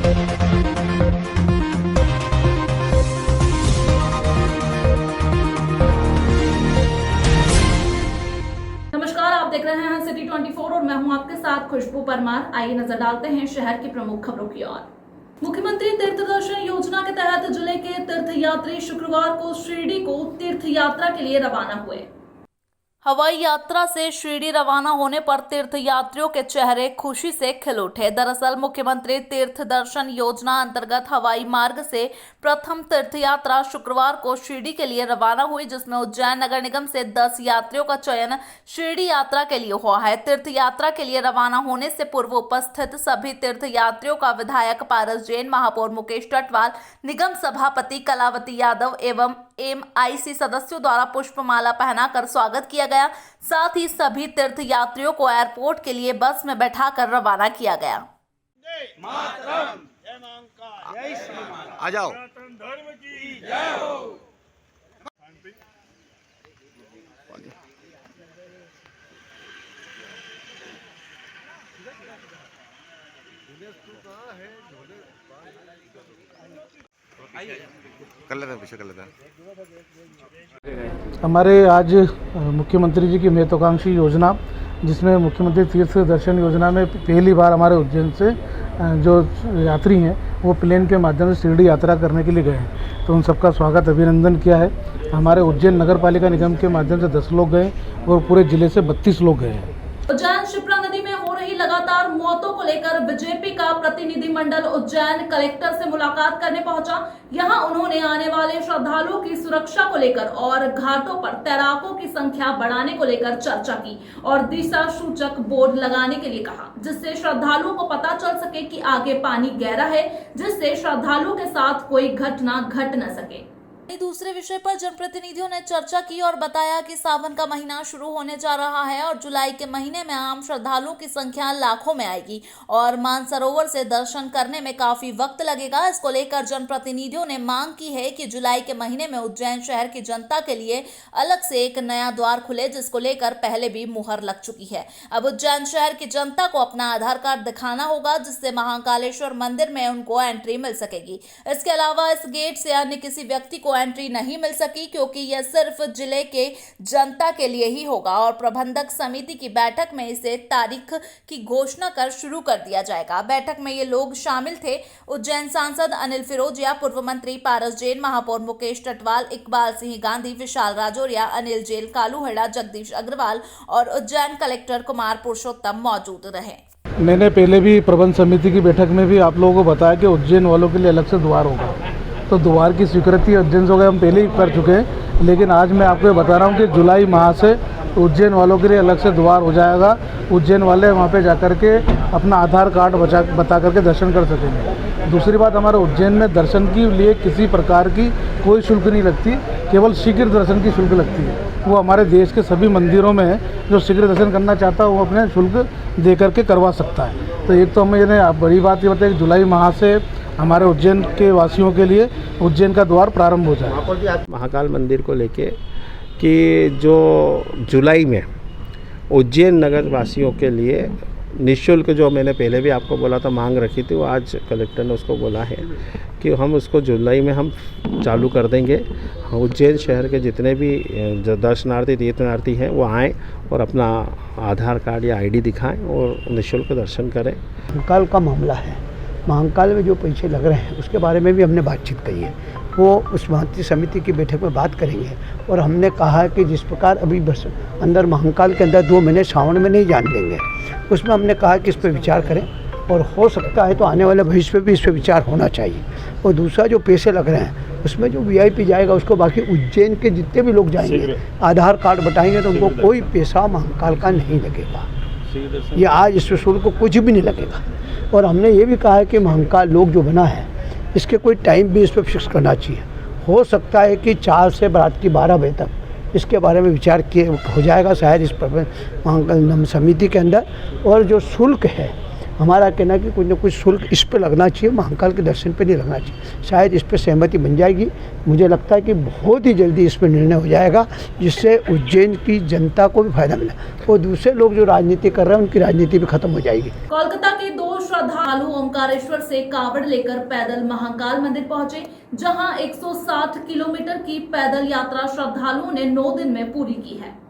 नमस्कार, आप देख रहे हैं सिटी 24 और मैं हूं आपके साथ खुशबू परमार। आइए नजर डालते हैं शहर की प्रमुख खबरों की ओर। मुख्यमंत्री तीर्थ दर्शन योजना के तहत जिले के तीर्थयात्री शुक्रवार को शिरडी को तीर्थ यात्रा के लिए रवाना हुए। हवाई यात्रा से शिरडी रवाना होने पर तीर्थयात्रियों के चेहरे खुशी से खिल उठे। दरअसल मुख्यमंत्री तीर्थ दर्शन योजना अंतर्गत हवाई मार्ग से प्रथम तीर्थयात्रा शुक्रवार को शिरडी के लिए रवाना हुई, जिसमें उज्जैन नगर निगम से 10 यात्रियों का चयन शिरडी यात्रा के लिए हुआ है। तीर्थ यात्रा के लिए रवाना होने से पूर्व उपस्थित सभी तीर्थयात्रियों का विधायक पारस जैन, महापौर मुकेश टटवाल, निगम सभापति कलावती यादव एवं MIC सदस्यों द्वारा पुष्पमाला पहनाकर स्वागत किया गया। साथ ही सभी तीर्थयात्रियों को एयरपोर्ट के लिए बस में बैठाकर रवाना किया गया। आ जाओ। कर लेते हैं, पीछे कर लेते हैं। हमारे आज मुख्यमंत्री जी की महत्वाकांक्षी योजना, जिसमें मुख्यमंत्री तीर्थ दर्शन योजना में पहली बार हमारे उज्जैन से जो यात्री हैं वो प्लेन के माध्यम से शिरडी यात्रा करने के लिए गए हैं, तो उन सबका स्वागत अभिनंदन किया है। हमारे उज्जैन नगर पालिका निगम के माध्यम से 10 लोग गए और पूरे जिले से 32 लोग गए हैं। उज्जैन शिप्रा नदी में हो रही लगातार मौतों को लेकर बीजेपी का प्रतिनिधिमंडल उज्जैन कलेक्टर से मुलाकात करने पहुंचा। यहां उन्होंने आने वाले श्रद्धालुओं की सुरक्षा को लेकर और घाटों पर तैराकों की संख्या बढ़ाने को लेकर चर्चा की और दिशा सूचक बोर्ड लगाने के लिए कहा, जिससे श्रद्धालुओं को पता चल सके कि आगे पानी गहरा है, जिससे श्रद्धालुओं के साथ कोई घटना घट न सके। दूसरे विषय पर जनप्रतिनिधियों ने चर्चा की और बताया कि सावन का महीना शुरू होने जा रहा है और जुलाई के महीने में आम श्रद्धालुओं की संख्या लाखों में आएगी और मानसरोवर से दर्शन करने में काफी वक्त लगेगा। इसको लेकर जनप्रतिनिधियों ने मांग की है कि जुलाई के महीने में उज्जैन शहर की जनता के लिए अलग से एक नया द्वार खुले, जिसको लेकर पहले भी मुहर लग चुकी है। अब उज्जैन शहर की जनता को अपना आधार कार्ड दिखाना होगा, जिससे महाकालेश्वर मंदिर में उनको एंट्री मिल सकेगी। इसके अलावा इस गेट से अन्य किसी व्यक्ति को एंट्री नहीं मिल सकी, क्योंकि यह सिर्फ जिले के जनता के लिए ही होगा और प्रबंधक समिति की बैठक में इसे तारीख की घोषणा कर शुरू कर दिया जाएगा। बैठक में ये लोग शामिल थे उज्जैन सांसद अनिल फिरोजिया, पूर्व मंत्री पारस जैन, महापौर मुकेश टटवाल, इकबाल सिंह गांधी, विशाल राजौरिया, अनिल जैन, कालू हेड़ा, जगदीश अग्रवाल और उज्जैन कलेक्टर कुमार पुरुषोत्तम मौजूद रहे। मैंने पहले भी प्रबंध समिति की बैठक में भी आप लोगों को बताया कि उज्जैन वालों के लिए अलग से द्वार होगा, तो द्वार की स्वीकृति उज्जैन हो गए हम पहले ही कर चुके हैं, लेकिन आज मैं आपको बता रहा हूँ कि जुलाई माह से उज्जैन वालों के लिए अलग से द्वार हो जाएगा। उज्जैन वाले वहाँ पे जाकर के अपना आधार कार्ड बता करके दर्शन कर सकेंगे। दूसरी बात, हमारे उज्जैन में दर्शन के लिए किसी प्रकार की कोई शुल्क नहीं लगती, केवल शीघ्र दर्शन की शुल्क लगती है। वो हमारे देश के सभी मंदिरों में है, जो शीघ्र दर्शन करना चाहता है वो अपने शुल्क दे करके करवा सकता है। तो एक तो हमें बड़ी बात ये बताई कि जुलाई माह से हमारे उज्जैन के वासियों के लिए उज्जैन का द्वार प्रारंभ हो जाए। महाकाल मंदिर को लेके कि जो जुलाई में उज्जैन नगर वासियों के लिए निःशुल्क, जो मैंने पहले भी आपको बोला था, मांग रखी थी, वो आज कलेक्टर ने उसको बोला है कि हम उसको जुलाई में हम चालू कर देंगे। उज्जैन शहर के जितने भी दर्शनार्थी तीर्थयात्री हैं वो आएँ और अपना आधार कार्ड या ID दिखाएं और निःशुल्क दर्शन करें। महाकाल का मामला है, महाकाल में जो पैसे लग रहे हैं उसके बारे में भी हमने बातचीत की है। वो उस महंती समिति की बैठक में बात करेंगे और हमने कहा है कि जिस प्रकार अभी बस अंदर महाकाल के अंदर 2 महीने सावन में नहीं जान देंगे, उसमें हमने कहा कि इस पर विचार करें और हो सकता है तो आने वाले भविष्य में भी इस पर विचार होना चाहिए। और दूसरा, जो पैसे लग रहे हैं उसमें जो VIP जाएगा उसको, बाकी उज्जैन के जितने भी लोग जाएंगे आधार कार्ड बताएंगे तो उनको कोई पैसा महाकाल का नहीं लगेगा। ये आज इस शुल्क को कुछ भी नहीं लगेगा। और हमने ये भी कहा है कि महाकाल लोग जो बना है इसके कोई टाइम भी इस पर फिक्स करना चाहिए। हो सकता है कि 4 से रात की 12 बजे तक इसके बारे में विचार किए हो जाएगा शायद इस महाकाल समिति के अंदर। और जो शुल्क है, हमारा कहना है कि कुछ न कुछ शुल्क इस पर लगना चाहिए, महाकाल के दर्शन पे नहीं लगना चाहिए। शायद इस पर सहमति बन जाएगी। मुझे लगता है कि बहुत ही जल्दी इस पर निर्णय हो जाएगा, जिससे उज्जैन की जनता को भी फायदा मिला और दूसरे लोग जो राजनीति कर रहे हैं उनकी राजनीति भी खत्म हो जाएगी। कोलकाता के 2 श्रद्धालु ओमकारेश्वर से कावड़ लेकर पैदल महाकाल मंदिर पहुंचे, जहां 160 किलोमीटर की पैदल यात्रा श्रद्धालुओं ने 9 दिन में पूरी की है।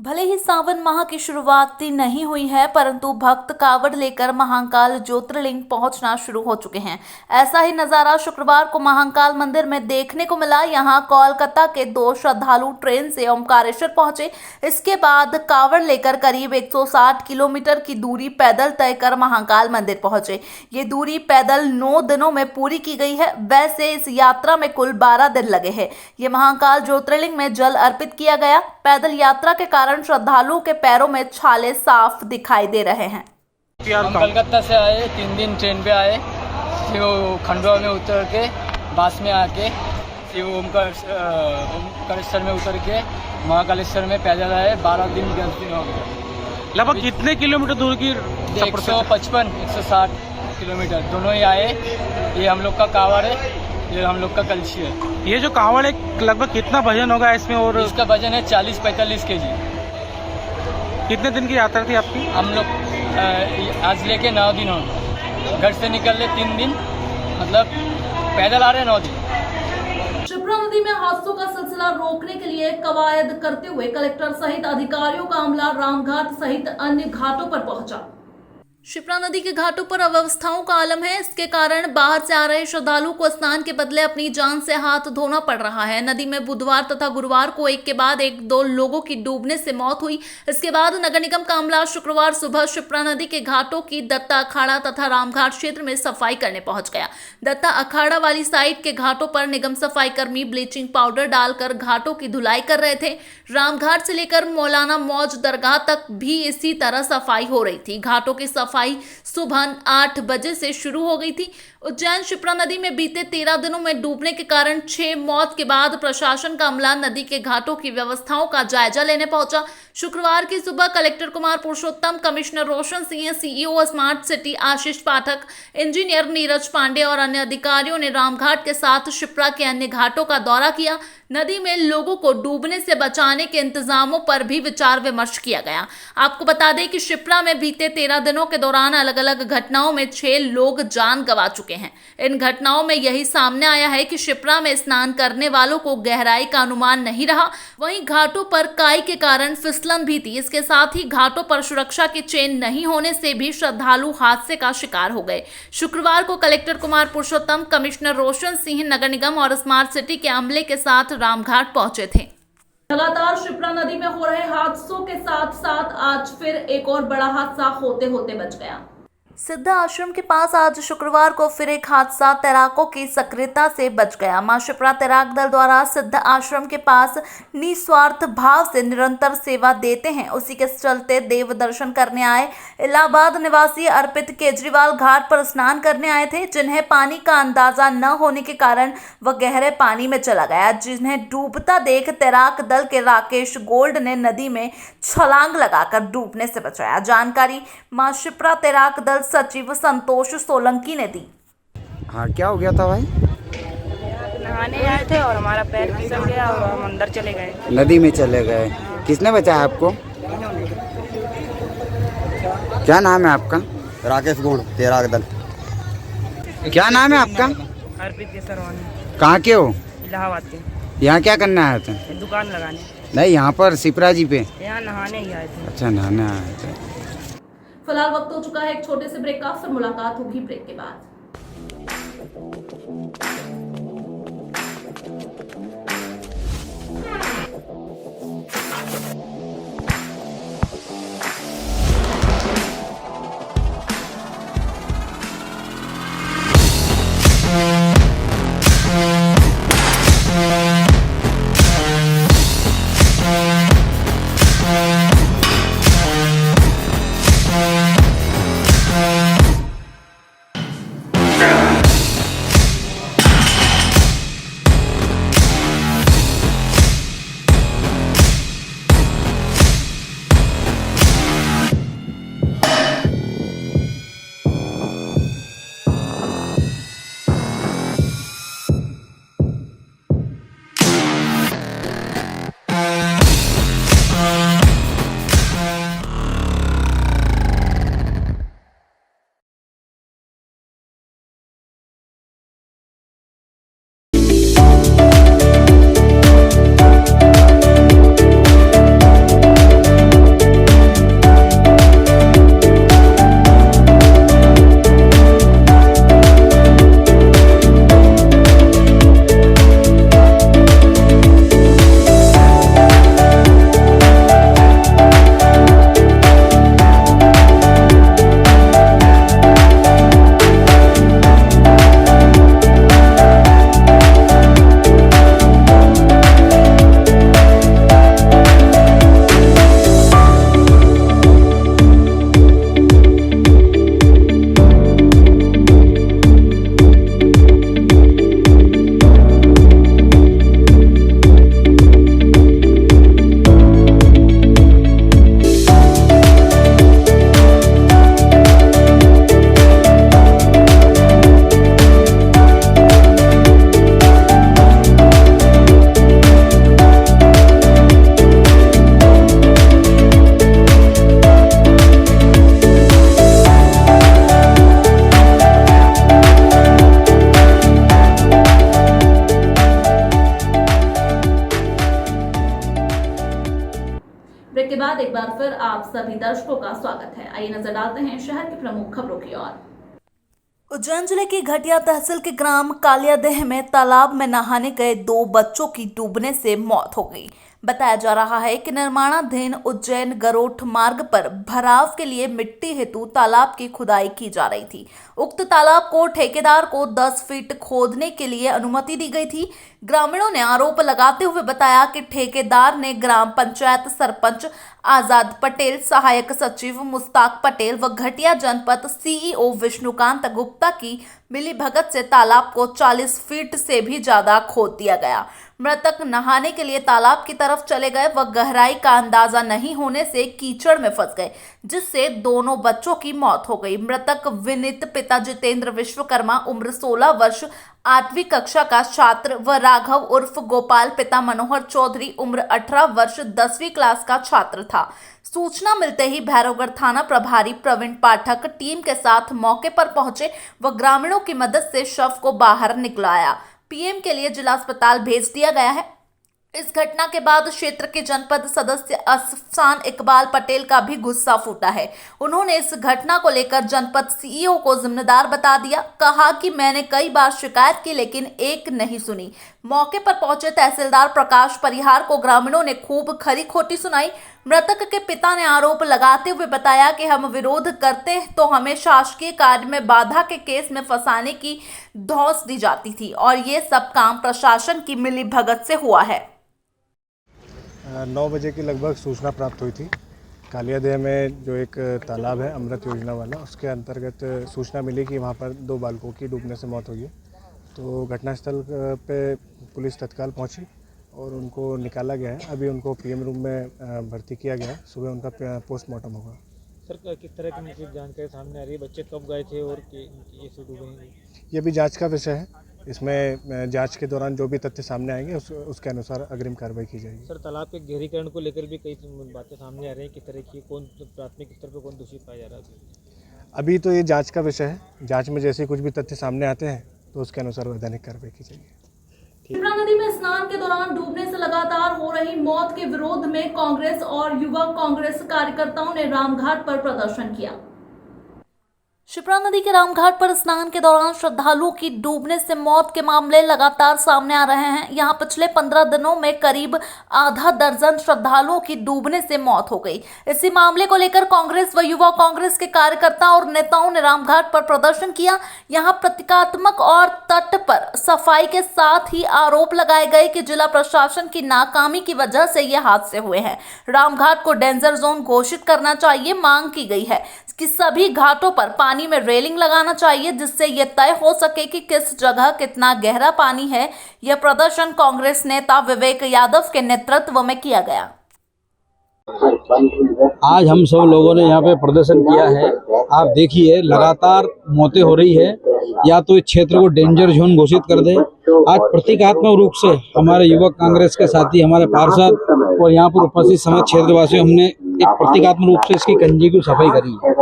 भले ही सावन माह की शुरुआत नहीं हुई है, परंतु भक्त कावड़ लेकर महाकाल ज्योतिर्लिंग पहुंचना शुरू हो चुके हैं। ऐसा ही नजारा शुक्रवार को महाकाल मंदिर में देखने को मिला। यहां कोलकाता के 2 श्रद्धालु ट्रेन से ओमकारेश्वर पहुंचे। इसके बाद कावड़ लेकर करीब 160 किलोमीटर की दूरी पैदल तय कर महाकाल मंदिर पहुंचे। ये दूरी पैदल 9 दिनों में पूरी की गई है। वैसे इस यात्रा में कुल 12 दिन लगे हैं। ये महाकाल ज्योतिर्लिंग में जल अर्पित किया गया। पैदल यात्रा के कारण श्रद्धालुओं के पैरों में छाले साफ दिखाई दे रहे हैं। हम कलकत्ता से आए, 3 दिन ट्रेन पे आए, फिर वो खंडवा में उतर के बस में आके फिर ओमकारेश्वर में उतर के महाकालेश्वर में पैदल आए। 12 दिन 10 दिन हो गए। लगभग कितने किलोमीटर दूर की 155-160 किलोमीटर दोनों ही आए। ये हम लोग का कावड़ है, ये हम लोग का कलशी है। ये जो कावड़ है लगभग कितना वजन होगा इसमें? और इसका वजन है 40-45 kg। कितने दिन की यात्रा थी आपकी? हम लोग आज लेके 9 दिन हो गए। घर से निकल ले 3 दिन, मतलब पैदल आ रहे 9 दिन। शिप्रा नदी में हादसों का सिलसिला रोकने के लिए कवायद करते हुए कलेक्टर सहित अधिकारियों का अमला रामघाट सहित अन्य घाटों पर पहुंचा। शिप्रा नदी के घाटों पर अव्यवस्थाओं का आलम है। इसके कारण बाहर से आ रहे श्रद्धालुओं को स्नान के बदले अपनी जान से हाथ धोना पड़ रहा है। नदी में बुधवार तथा गुरुवार को एक के बाद एक 2 लोगों की डूबने से मौत हुई। इसके बाद नगर निगम का अमला शुक्रवार सुबह शिप्रा नदी के घाटों की दत्ता अखाड़ा तथा रामघाट क्षेत्र में सफाई करने पहुंच गया। दत्ता अखाड़ा वाली साइड के घाटों पर निगम सफाई कर्मी ब्लीचिंग पाउडर डालकर घाटों की धुलाई कर रहे थे। रामघाट से लेकर मौलाना मौज दरगाह तक भी इसी तरह सफाई हो रही थी। घाटों की सफाई सुबह 8 बजे से शुरू हो गई थी। उज्जैन शिप्रा नदी में बीते 13 दिनों में डूबने के कारण 6 मौत के बाद प्रशासन का अमला नदी के घाटों की व्यवस्थाओं का जायजा लेने पहुंचा। शुक्रवार की सुबह collector Kumar Purushottam, commissioner Roshan Singh, CEO smart city आशीष पाठक, इंजीनियर नीरज पांडे और अन्य अधिकारियों ने रामघाट के साथ शिप्रा के अन्य घाटों का दौरा किया। नदी में लोगों को डूबने से बचाने के इंतजामों पर भी विचार विमर्श किया गया। आपको बता दें कि शिप्रा में बीते 13 दिनों के दौरान अलग अलग घटनाओं में 6 लोग जान गंवा चुके हैं। इन घटनाओं में यही सामने आया है कि शिप्रा में स्नान करने वालों को गहराई का अनुमान नहीं रहा। वहीं घाटों पर काई के कारण फिसलन भी थी। इसके साथ ही घाटों पर सुरक्षा की चेन नहीं होने से भी श्रद्धालु हादसे का शिकार हो गए। शुक्रवार को कलेक्टर कुमार पुरुषोत्तम, कमिश्नर रोशन सिंह, नगर निगम और स्मार्ट सिटी के अमले के साथ रामघाट पहुंचे थे। लगातार शिप्रा नदी में हो रहे हादसों के साथ साथ आज फिर एक और बड़ा हादसा होते होते बच गया। सिद्ध आश्रम के पास आज शुक्रवार को फिर एक हादसा तैराकों की सक्रियता से बच गया। मां शिप्रा तैराक दल द्वारा सिद्ध आश्रम के पास निस्वार्थ भाव से निरंतर सेवा देते हैं। उसी के चलते देव दर्शन करने आए इलाहाबाद निवासी अर्पित केजरीवाल घाट पर स्नान करने आए थे, जिन्हें पानी का अंदाजा न होने के कारण वह गहरे पानी में चला गया, जिन्हें डूबता देख तैराक दल के राकेश गोल्ड ने नदी में छलांग लगाकर डूबने से बचाया। जानकारी मां शिप्रा तैराक दल सचिव संतोष सोलंकी ने दी। हाँ, क्या हो गया था भाई? नहाने आए थे और हमारा पैर फिसल गया और हम अंदर चले गए, नदी में चले गए। किसने बचाया आपको? क्या नाम है आपका? राकेश गोल्ड, तैराक दल। क्या नाम है आपका? अर्पित के सरवानी। कहाँ के हो? इलाहाबाद के। यहाँ क्या करने आए थे? दुकान लगाने। नहीं, यहाँ पर शिप्रा जी पे। यहाँ नहाने ही आए थे। अच्छा, नहाने आए थे। फिलहाल वक्त हो चुका है एक छोटे से ब्रेक का, फिर मुलाकात होगी ब्रेक के बाद। सभी दर्शकों का स्वागत है। आइए नजर डालते हैं शहर की प्रमुख खबरों की ओर। उज्जैन जिले की घटिया तहसील के ग्राम कालियादेह में तालाब में नहाने गए 2 बच्चों की डूबने से मौत हो गई। बताया जा रहा है कि निर्माणाधीन उज्जैन गरोठ मार्ग पर भराव के लिए मिट्टी हेतु तालाब की खुदाई की जा रही थी। उक्त तालाब को ठेकेदार को 10 फीट खोदने के लिए अनुमति दी गई थी। ग्रामीणों ने आरोप लगाते हुए बताया कि ठेकेदार ने ग्राम पंचायत सरपंच आजाद पटेल, सहायक सचिव मुस्ताक पटेल व घटिया जनपद सीईओ विष्णुकांत गुप्ता की मिलीभगत से तालाब को 40 फीट से भी ज्यादा खोद दिया गया। मृतक नहाने के लिए तालाब की तरफ चले गए व गहराई का अंदाजा नहीं होने से कीचड़ में फंस गए, जिससे दोनों बच्चों की मौत हो गई। मृतक विनीत पिता जितेंद्र विश्वकर्मा उम्र 16 वर्ष 8वीं कक्षा का छात्र व राघव उर्फ गोपाल पिता मनोहर चौधरी उम्र 18 वर्ष 10वीं क्लास का छात्र था। सूचना मिलते ही भैरवगढ़ थाना प्रभारी प्रवीण पाठक टीम के साथ मौके पर पहुंचे व ग्रामीणों की मदद से शव को बाहर निकलाया पीएम के लिए जिला अस्पताल भेज दिया गया है। इस घटना के बाद क्षेत्र के जनपद सदस्य अफसान इकबाल पटेल का भी गुस्सा फूटा है। उन्होंने इस घटना को लेकर जनपद सीईओ को जिम्मेदार बता दिया। कहा कि मैंने कई बार शिकायत की लेकिन एक नहीं सुनी। मौके पर पहुंचे तहसीलदार प्रकाश परिहार को ग्रामीणों ने खूब खरी खोटी सुनाई। मृतक के पिता ने आरोप लगाते हुए बताया कि हम विरोध करते तो हमें शासकीय कार्य में बाधा के केस में फंसाने की धौंस दी जाती थी और ये सब काम प्रशासन की मिलीभगत से हुआ है। 9 बजे की लगभग सूचना प्राप्त हुई थी। कालियादेह में जो एक तालाब है अमृत योजना वाला, उसके अंतर्गत सूचना मिली कि वहाँ पर 2 बालकों की डूबने से मौत हुई है। तो घटनास्थल पे पुलिस तत्काल पहुँची और उनको निकाला गया है। अभी उनको पीएम रूम में भर्ती किया गया है। सुबह उनका पोस्टमार्टम होगा। सर, किस तरह की जानकारी सामने आ रही है? बच्चे कब गए थे और ये से डूबे? ये भी जांच का विषय है। इसमें जांच के दौरान जो भी तथ्य सामने आएंगे उसके अनुसार अग्रिम कार्रवाई की जाएगी। सर, तालाब के गहरीकरण को लेकर भी कई बातें सामने आ रही हैं। किस तरह की कौन प्राथमिक स्तर पर कौन दोषी पाया जा रहा है? अभी तो ये जांच का विषय है। जांच में जैसे कुछ भी तथ्य सामने आते हैं तो उसके अनुसार वैधानिक कार्रवाई की जाएगी। शिप्रा नदी में स्नान के दौरान डूबने से लगातार हो रही मौत के विरोध में कांग्रेस और युवा कांग्रेस कार्यकर्ताओं ने रामघाट पर प्रदर्शन किया। शिप्रा नदी के रामघाट पर स्नान के दौरान श्रद्धालुओं की डूबने से मौत के मामले लगातार सामने आ रहे हैं। यहां पिछले 15 दिनों में करीब आधा दर्जन श्रद्धालुओं की डूबने से मौत हो गई। इसी मामले को लेकर कांग्रेस व युवा कांग्रेस के कार्यकर्ता और नेताओं ने रामघाट पर प्रदर्शन किया। यहां प्रतीकात्मक और तट पर सफाई के साथ ही आरोप लगाए गए कि जिला प्रशासन की नाकामी की वजह से ये हादसे हुए हैं। रामघाट को डेंजर जोन घोषित करना चाहिए। मांग की गई है कि सभी घाटों पर पानी में रेलिंग लगाना चाहिए, जिससे यह तय हो सके कि किस जगह कितना गहरा पानी है। यह प्रदर्शन कांग्रेस नेता विवेक यादव के नेतृत्व में किया गया। आज हम सब लोगों ने यहाँ पे प्रदर्शन किया है। आप देखिए लगातार मौतें हो रही है। या तो इस क्षेत्र को डेंजर जोन घोषित कर दे। आज प्रतीकात्मक रूप से हमारे युवक कांग्रेस के साथी, हमारे पार्षद और यहाँ पर उपस्थित समाज क्षेत्रवासियों हमने एक प्रतीकात्मक रूप से इसकी कंजी की सफाई करी है।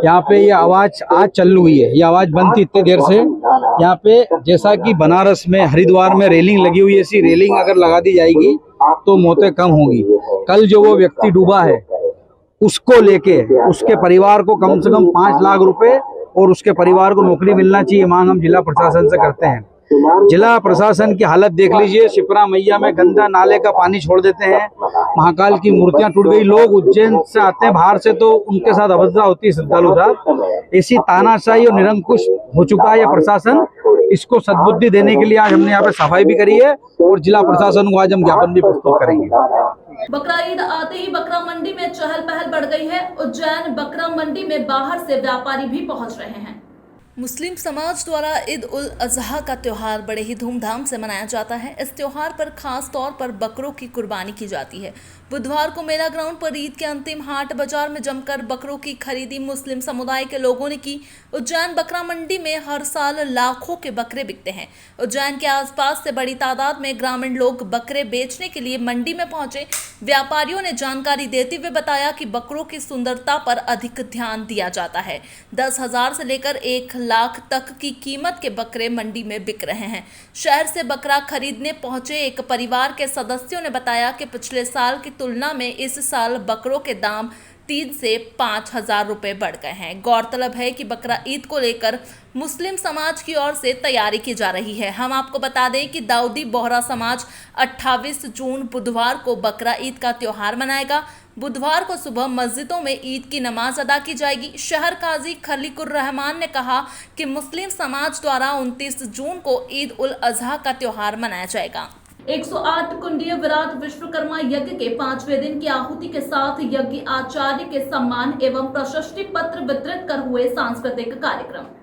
यहाँ पे ये आवाज आज चालू हुई है। ये आवाज बंद थी इतनी देर से। यहाँ पे जैसा कि बनारस में हरिद्वार में रेलिंग लगी हुई है, ऐसी रेलिंग अगर लगा दी जाएगी तो मौतें कम होंगी। कल जो वो व्यक्ति डूबा है उसको लेके उसके परिवार को कम से कम 5 लाख रुपए और उसके परिवार को नौकरी मिलना चाहिए, मांग हम जिला प्रशासन से करते हैं। जिला प्रशासन की हालत देख लीजिए। शिप्रा मैया में गंदा नाले का पानी छोड़ देते हैं। महाकाल की मूर्तियां टूट गई। लोग उज्जैन से आते हैं बाहर से तो उनके साथ अभद्रता होती है श्रद्धालु साहब। ऐसी तानाशाही और निरंकुश हो चुका है यह प्रशासन। इसको सद्बुद्धि देने के लिए आज हमने यहाँ पे सफाई भी करी है और जिला प्रशासन को आज हम ज्ञापन भी प्रस्तुत करेंगे। बकरा ईद आते ही बकरा मंडी में चहल पहल बढ़ गई है। उज्जैन बकरा मंडी में बाहर से व्यापारी भी पहुंच रहे हैं। मुस्लिम समाज द्वारा ईद उल अजहा का त्यौहार बड़े ही धूमधाम से मनाया जाता है। इस त्यौहार पर खास तौर पर बकरों की कुर्बानी की जाती है। बुधवार को मेला ग्राउंड पर ईद के अंतिम हाट बाजार में जमकर बकरों की खरीदी मुस्लिम समुदाय के लोगों ने की। उज्जैन बकरा मंडी में हर साल लाखों के बकरे बिकते हैं। उज्जैन के आसपास से बड़ी तादाद में ग्रामीण लोग बकरे बेचने के लिए मंडी में पहुंचे। व्यापारियों ने जानकारी देते हुए बताया कि बकरों की सुंदरता पर अधिक ध्यान दिया जाता है। 10,000 से लेकर 1 लाख तक की कीमत के बकरे मंडी में बिक रहे हैं। शहर से बकरा खरीदने पहुंचे एक परिवार के सदस्यों ने बताया कि पिछले साल की तुलना में इस साल बकरों के दाम 3 से 5,000 रुपए बढ़ गए हैं। गौरतलब है कि बकरा ईद को लेकर मुस्लिम समाज की ओर से तैयारी की जा रही है। हम आपको बता दें कि दाऊदी बोहरा समाज 28 जून बुधवार को बकरा ईद का त्योहार मनाएगा। बुधवार को सुबह मस्जिदों में ईद की नमाज अदा की जाएगी। शहर काजी खलीकुर रहमान ने कहा कि मुस्लिम समाज द्वारा 29 जून को ईद उल अजहा का त्योहार मनाया जाएगा। 108 कुंडीय विराट विश्वकर्मा यज्ञ के 5वें दिन की आहुति के साथ यज्ञ आचार्य के सम्मान एवं प्रशस्ति पत्र वितरित कर हुए सांस्कृतिक कार्यक्रम।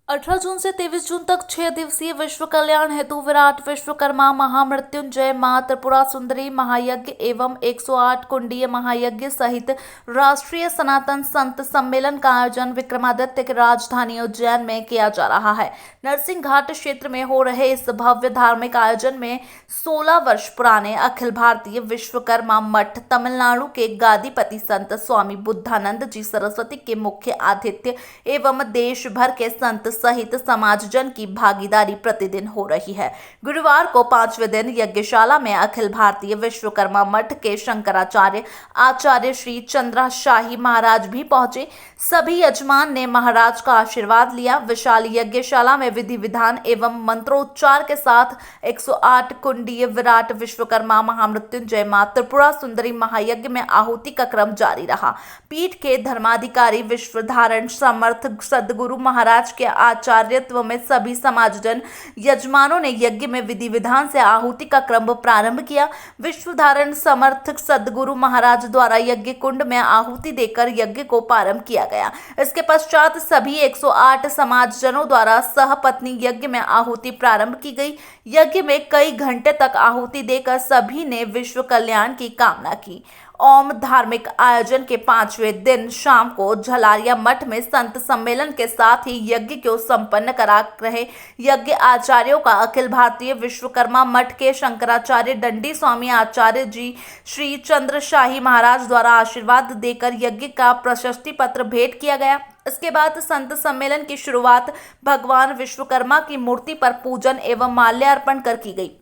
18 जून से 23 जून तक 6 दिवसीय विश्व कल्याण हेतु विराट विश्वकर्मा महामृत्युंजय मां त्रिपुरा सुंदरी महायज्ञ एवं 108 कुंडीय महायज्ञ सहित राष्ट्रीय सनातन संत सम्मेलन का आयोजन विक्रमादित्य की राजधानी उज्जैन में किया जा रहा है। नरसिंह घाट क्षेत्र में हो रहे इस भव्य धार्मिक आयोजन में 16 वर्ष पुराने अखिल भारतीय विश्वकर्मा मठ तमिलनाडु के गादीपति संत स्वामी बुद्धानंद जी सरस्वती के मुख्य आतिथ्य एवं देश भर के संत सहित समाजजन की भागीदारी प्रतिदिन हो रही है। गुरुवार को 5वें दिन यज्ञशाला में अखिल भारतीय विश्वकर्मा मठ के शंकराचार्य आचार्य श्री चंद्रशाही महाराज भी पहुंचे। सभी यजमान ने महाराज का आशीर्वाद लिया। विशाल यज्ञशाला में विधि विधान एवं मंत्रोच्चार के साथ 108 कुंडीय विराट विश्वकर्मा महामृत्युंजय मां त्रिपुरा सुंदरी महायज्ञ में आहुति का क्रम जारी रहा। पीठ के धर्माधिकारी विश्वधारण समर्थ सदगुरु महाराज के आचार्यत्व में सभी समाजजन यजमानों ने यज्ञ में विधि विधान से आहुति का क्रम प्रारंभ किया। विश्वधारण समर्थ सदगुरु महाराज द्वारा यज्ञ कुंड में आहुति देकर यज्ञ को प्रारंभ किया गया। इसके पश्चात सभी 108 समाजजनों द्वारा सहपत्नी यज्ञ में आहुति प्रारंभ की गई। यज्ञ में कई घंटे तक आहुति देकर सभी ने विश्व कल्याण की कामना की। ओम धार्मिक आयोजन के 5वें दिन शाम को झलारिया मठ में संत सम्मेलन के साथ ही यज्ञ को संपन्न करा रहे यज्ञ आचार्यों का अखिल भारतीय विश्वकर्मा मठ के शंकराचार्य दंडी स्वामी आचार्य जी श्री चंद्रशाही महाराज द्वारा आशीर्वाद देकर यज्ञ का प्रशस्ति पत्र भेंट किया गया। इसके बाद संत सम्मेलन की शुरुआत भगवान विश्वकर्मा की मूर्ति पर पूजन एवं माल्यार्पण कर की गई।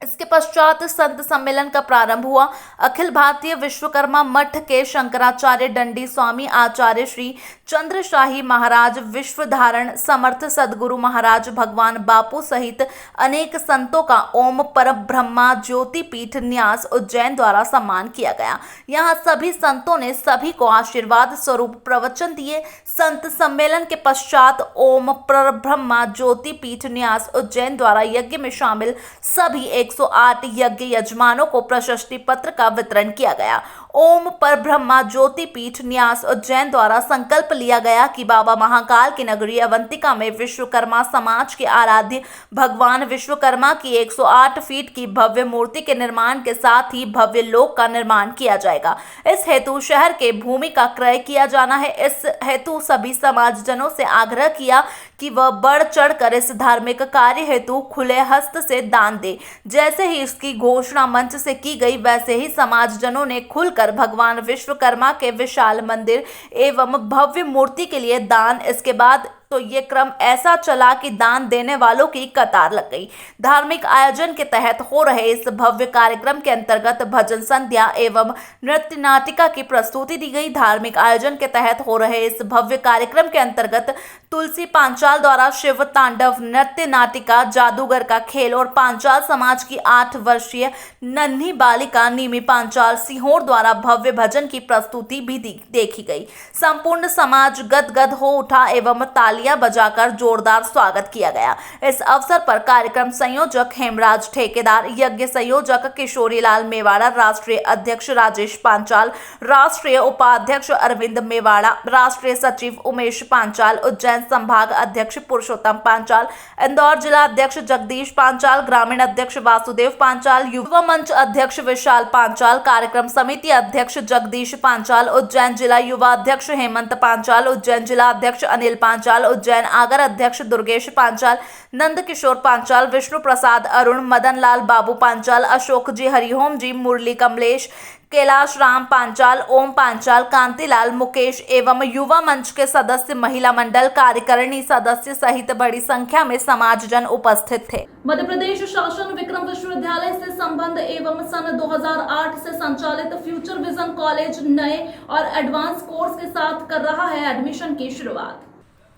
इसके पश्चात संत सम्मेलन का प्रारंभ हुआ। अखिल भारतीय विश्वकर्मा मठ के शंकराचार्य दंडी स्वामी आचार्य श्री चंद्रशाही महाराज विश्वधारण समर्थ सदगुरु महाराज भगवान बापू सहित अनेक संतों का ओम परब्रह्मा ज्योति पीठ न्यास उज्जैन द्वारा सम्मान किया गया। यहाँ सभी संतों ने सभी को आशीर्वाद स्वरूप प्रवचन दिए। संत सम्मेलन के पश्चात ओम परब्रह्मा ज्योति पीठ न्यास उज्जैन द्वारा यज्ञ में शामिल सभी 108 यज्ञ यजमानों को प्रशस्ति पत्र का वितरण किया गया। ओम परब्रह्मा ज्योति पीठ न्यास उज्जैन द्वारा संकल्प लिया गया कि बाबा महाकाल की नगरी अवंतिका में विश्वकर्मा समाज के आराध्य भगवान विश्वकर्मा की 108 फीट की भव्य मूर्ति के निर्माण के साथ ही भव्य लोक का निर्माण किया जाएगा। इस हेतु शहर के भूमि का क्रय किया जाना है। इस हेतु सभी समाजजनों से आग्रह किया कि वह बढ़ चढ़कर इस धार्मिक कार्य हेतु खुले हस्त से दान दे। जैसे ही इसकी घोषणा मंच से की गई वैसे ही समाजजनों ने खुलकर भगवान विश्वकर्मा के विशाल मंदिर एवं भव्य मूर्ति के लिए दान। इसके बाद तो ये क्रम ऐसा चला कि दान देने वालों की कतार लग गई। धार्मिक आयोजन के तहत हो रहे इस भव्य कार्यक्रम के अंतर्गत भजन संध्या एवं नृत्य नाटिका की प्रस्तुति दी गई। धार्मिक आयोजन के तहत हो रहे इस भव्य कार्यक्रम के अंतर्गत तुलसी पांचाल द्वारा शिव तांडव नृत्य नाटिका, जादूगर का खेल और पांचाल समाज की 8 वर्षीय नन्ही बालिका नीमी पांचाल सिहोर द्वारा भव्य भजन की प्रस्तुति भी देखी गई। संपूर्ण समाज गदगद हो उठा एवं तालियां बजाकर जोरदार स्वागत किया गया। इस अवसर पर कार्यक्रम संयोजक हेमराज ठेकेदार, यज्ञ संयोजक किशोरी लाल मेवाड़ा, राष्ट्रीय अध्यक्ष राजेश पांचाल, राष्ट्रीय उपाध्यक्ष अरविंद मेवाड़ा, राष्ट्रीय सचिव उमेश पांचाल, उज्जैन संभाग अध्यक्ष पुरुषोत्तम पांचाल, इंदौर जिला अध्यक्ष जगदीश पांचाल, ग्रामीण अध्यक्ष वासुदेव पांचाल, युवा मंच अध्यक्ष विशाल पांचाल, कार्यक्रम समिति अध्यक्ष जगदीश पांचाल, उज्जैन जिला युवा अध्यक्ष हेमंत पांचाल, उज्जैन जिला अध्यक्ष अनिल पांचाल, उज्जैन आगर अध्यक्ष दुर्गेश पांचाल, नंद किशोर पांचाल, विष्णु प्रसाद अरुण, मदन लाल बाबू पांचाल, अशोक जी, हरिओम जी, मुरली कमलेश, कैलाश राम पांचाल, ओम पांचाल, कांतिलाल, मुकेश एवं युवा मंच के सदस्य, महिला मंडल, कार्यकारिणी सदस्य सहित बड़ी संख्या में समाजजन उपस्थित थे। मध्य प्रदेश शासन विक्रम विश्वविद्यालय से संबंध एवं सन 2008 से संचालित फ्यूचर विजन कॉलेज नए और एडवांस कोर्स के साथ कर रहा है एडमिशन की शुरुआत।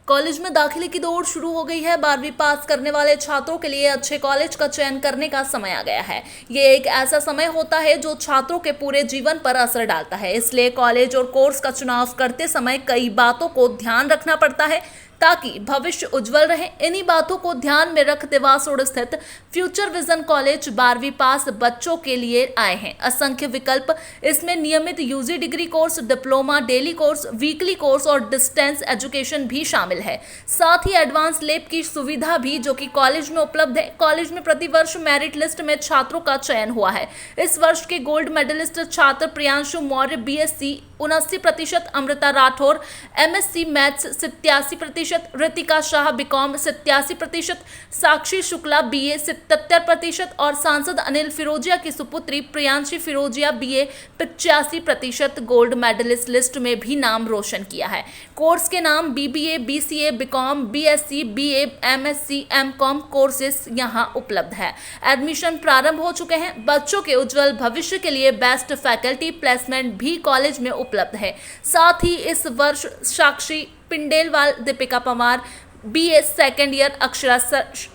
कॉलेज में दाखिले की दौड़ शुरू हो गई है। 12वीं पास करने वाले छात्रों के लिए अच्छे कॉलेज का चयन करने का समय आ गया है। ये एक ऐसा समय होता है जो छात्रों के पूरे जीवन पर असर डालता है, इसलिए कॉलेज और कोर्स का चुनाव करते समय कई बातों को ध्यान रखना पड़ता है ताकि भविष्य उज्जवल रहे। इन्हीं बातों को ध्यान में रख देवास रोड स्थित फ्यूचर विजन कॉलेज 12वीं पास बच्चों के लिए आए हैं। असंख्य विकल्प, इसमें नियमित UG degree course, diploma, daily course, weekly course और डिस्टेंस एजुकेशन भी शामिल है। साथ ही एडवांस लैब की सुविधा भी जो कि कॉलेज में उपलब्ध है। कॉलेज में प्रतिवर्ष मेरिट लिस्ट में छात्रों का चयन हुआ है। इस वर्ष के गोल्ड मेडलिस्ट छात्र Priyanshu Maurya BSc 79%, Amrita Rathore MSc maths 87%, Ritika Shah BCom 87%, Sakshi Shukla BA 77% और सांसद अनिल फिरोजिया की सुपुत्री Priyanshi Firojia BA 85% gold medallist list में भी नाम रोशन किया है। कोर्स के नाम BBA, BCA, BCom, BSc, BA, MSc, MCom courses यहां उपलब्ध है। एडमिशन प्रारंभ हो चुके हैं। बच्चों के उज्जवल भविष्य के लिए बेस्ट फैकल्टी प्लेसमेंट भी कॉलेज में उपलब्ध है। साथ ही इस वर्ष Sakshi Pindelwal, Deepika Pawar BA second year, Akshara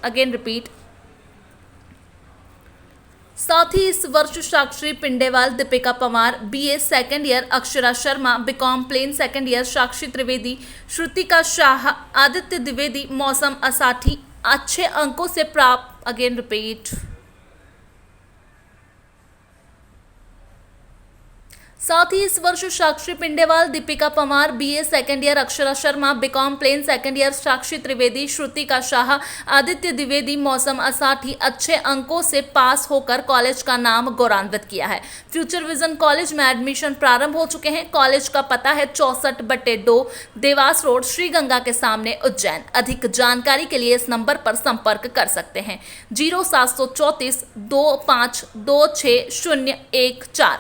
again repeat साथ ही इस वर्ष Sakshi Pindewal, Deepika Pawar BA second year, Akshara Sharma BCom plain second year, Sakshi Trivedi, Shrutika Shah, Aditya Dwivedi, Mausam Asathi अच्छे अंकों से प्राप्त अगेन रिपीट। साथ ही इस वर्ष Sakshi Pindewal, Deepika Pawar BA second year, Akshara Sharma BCom plain second year, Sakshi Trivedi, Shrutika Shah, Aditya Dwivedi, Mausam Asathi अच्छे अंकों से पास होकर कॉलेज का नाम गौरवान्वित किया है। फ्यूचर विजन कॉलेज में एडमिशन प्रारंभ हो चुके हैं। कॉलेज का पता है 64/2 देवास रोड, श्री गंगा के सामने, उज्जैन। अधिक जानकारी के लिए इस नंबर पर संपर्क कर सकते हैं 0734 25 26014।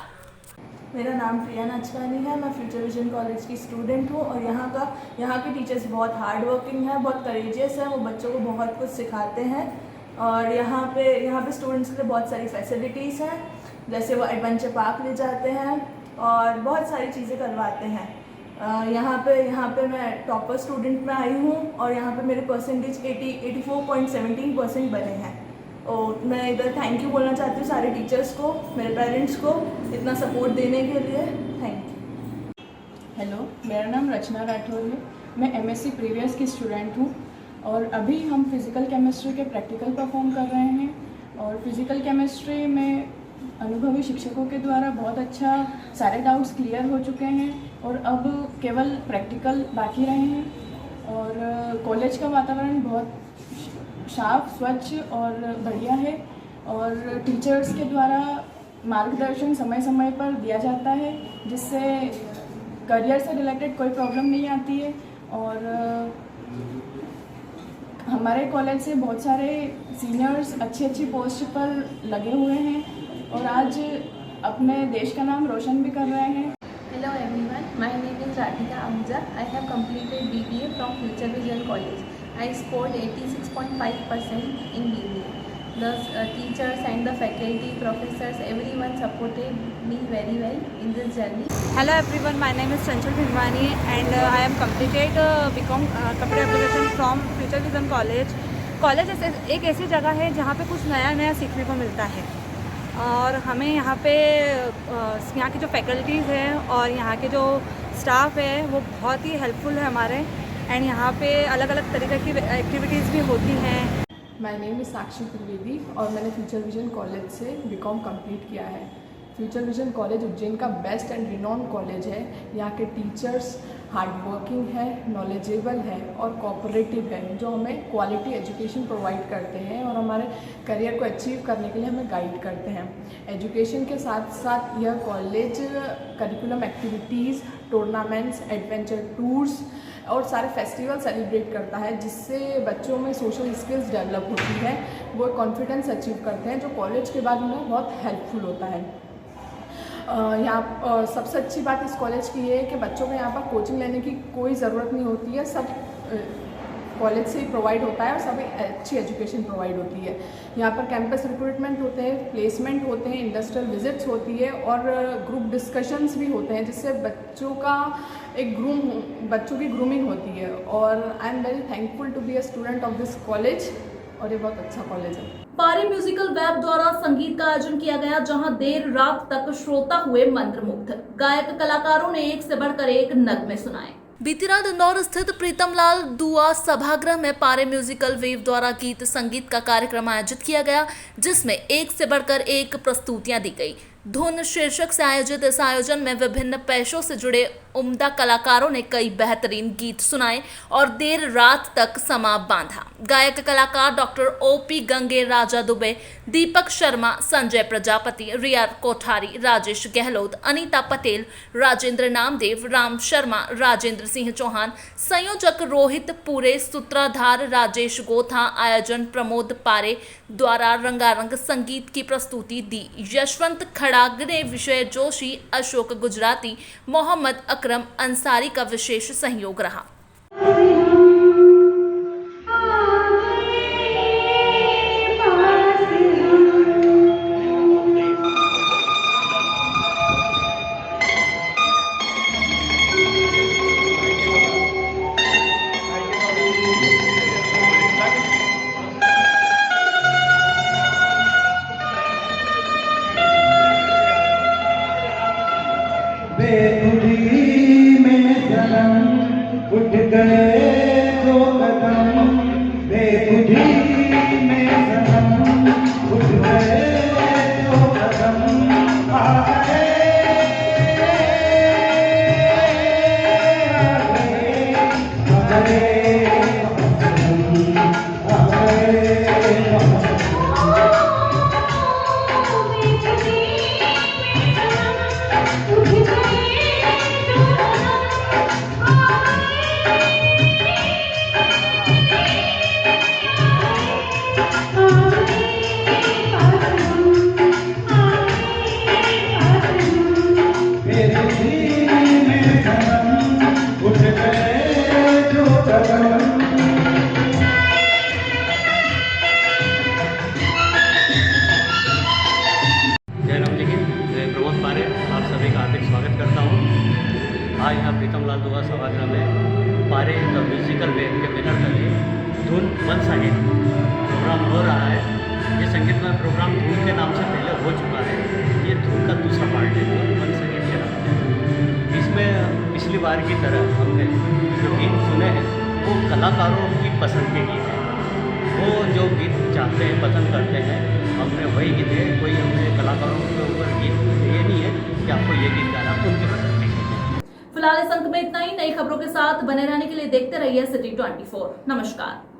मेरा नाम प्रिया नाचवानी है। मैं फ्यूचर विजन कॉलेज की स्टूडेंट हूँ और यहाँ के टीचर्स बहुत हार्ड वर्किंग हैं, बहुत करेजियस हैं। वो बच्चों को बहुत कुछ सिखाते हैं और यहाँ पे स्टूडेंट्स के लिए बहुत सारी फैसिलिटीज़ हैं, जैसे वो एडवेंचर पार्क ले जाते हैं और बहुत सारी चीज़ें करवाते हैं। यहाँ पे मैं टॉपर स्टूडेंट में आई हूँ और यहाँ पे मेरे परसेंटेज 84.17% बने हैं। और मैं इधर थैंक यू बोलना चाहती हूँ सारे टीचर्स को, मेरे पेरेंट्स को इतना सपोर्ट देने के लिए। Thank you. हेलो, मेरा नाम रचना राठौर है। मैं MSc प्रीवियस की स्टूडेंट हूँ और अभी हम फिज़िकल केमिस्ट्री के प्रैक्टिकल परफॉर्म कर रहे हैं और फिज़िकल केमिस्ट्री में अनुभवी शिक्षकों के द्वारा बहुत अच्छा सारे डाउट्स क्लियर हो चुके हैं और अब केवल प्रैक्टिकल बाकी रहे हैं। और कॉलेज का वातावरण बहुत साफ, स्वच्छ और बढ़िया है और टीचर्स के द्वारा मार्गदर्शन समय समय पर दिया जाता है, जिससे करियर से रिलेटेड कोई प्रॉब्लम नहीं आती है। और हमारे कॉलेज से बहुत सारे सीनियर्स अच्छी पोस्ट पर लगे हुए हैं और आज अपने देश का नाम रोशन भी कर रहे हैं। Hello everyone, my name is Radhika Ahuja. I have completed BBA from Future Vision College. I scored 86.5% in BBA. The teachers and the faculty, professors, everyone supported me very well in this journey. Hello everyone, my name is Chanchal Bhimwani and I am completed BCom Computer Application from Future Vision College. College एक ऐसी जगह है जहाँ पे कुछ नया सीखने को मिलता है और हमें यहाँ की जो फैकल्टीज़ हैं और यहाँ के जो स्टाफ है वो बहुत ही हेल्पफुल है हमारे। एंड यहाँ पे अलग अलग तरीके की एक्टिविटीज़ भी होती हैं। माय नेम इज़ साक्षी त्रिवेदी और मैंने फ्यूचर विजन कॉलेज से BCom कंप्लीट किया है। फ्यूचर विजन कॉलेज उज्जैन का बेस्ट एंड रिनॉन कॉलेज है। यहाँ के टीचर्स हार्ड वर्किंग है, नॉलेजेबल है और कोऑपरेटिव है, जो हमें क्वालिटी एजुकेशन प्रोवाइड करते हैं और हमारे करियर को अचीव करने के लिए हमें गाइड करते हैं। एजुकेशन के साथ साथ यह college curriculum activities, tournaments, adventure tours और सारे फेस्टिवल सेलिब्रेट करता है, जिससे बच्चों में सोशल स्किल्स डेवलप होती है, वो कॉन्फिडेंस अचीव करते हैं, जो कॉलेज के बाद उन्हें बहुत हेल्पफुल होता है। यहाँ सबसे अच्छी बात इस कॉलेज की ये है कि बच्चों को यहाँ पर कोचिंग लेने की कोई ज़रूरत नहीं होती है, सब कॉलेज से ही प्रोवाइड होता है और सभी अच्छी एजुकेशन प्रोवाइड होती है। यहाँ पर कैंपस रिक्रूटमेंट होते हैं, प्लेसमेंट होते हैं, इंडस्ट्रियल विजिट्स होती है और ग्रुप डिस्कशंस भी होते हैं, जिससे बच्चों की ग्रूमिंग होती है। और I am very thankful to be a student of this college, और ये बहुत अच्छा कॉलेज है। पारे म्यूजिकल वेब द्वारा संगीत का आयोजन किया गया, जहां देर रात तक श्रोता हुए मंत्रमुग्ध। गायक कलाकारों ने एक से बढ़कर एक नगमे सुनाए। बीती रात इंदौर स्थित प्रीतम लाल दुआ सभागृह में पारे म्यूजिकल वेव द्वारा गीत संगीत का कार्यक्रम आयोजित किया गया, जिसमें एक से बढ़कर एक प्रस्तुतियां दी गई। धुन शीर्षक से आयोजित इस आयोजन में विभिन्न पेशों से जुड़े उम्दा कलाकारों ने कई बेहतरीन गीत सुनाए और देर रात तक समा बांधा। गायक कलाकार डॉक्टर ओपी गंगे, राजा दुबे, दीपक शर्मा, संजय प्रजापति, रिया कोठारी, राजेश गहलोत, अनीता पटेल, राजेंद्र नामदेव, राम शर्मा, राजेंद्र सिंह चौहान, संयोजक रोहित पूरे, सूत्रधार राजेश गोथा, आयोजन प्रमोद पारे द्वारा रंगारंग संगीत की प्रस्तुति दी। यशवंत खड़ागने, विजय जोशी, अशोक गुजराती, मोहम्मद अकरम अंसारी का विशेष सहयोग रहा। उठ गए दो कदम, बेखुदी में सनम, उठ गए दो कदम, आ आज यहाँ प्रीतम लाल दुआ सभागृह में पारे द म्यूजिकल वेव के बैनर तले धुन वंस अगेन प्रोग्राम हो रहा है। ये संगीतमय प्रोग्राम धुन के नाम से पहले हो चुका है, ये धुन का दूसरा पार्ट है, धुन वंस अगेन के नाम से। इसमें पिछली बार की तरह हमने जो गीत सुने हैं वो कलाकारों की पसंद के गीत हैं। वो जो गीत चाहते हैं, पसंद करते हैं, हमने वही गीत है। कोई हमने कलाकारों के ऊपर गीत ये नहीं है कि आपको ये गीत गाना, उनकी पसंद के गीत। फिलहाल इस अंक में इतना ही। नई खबरों के साथ बने रहने के लिए देखते रहिए सिटी 24। नमस्कार।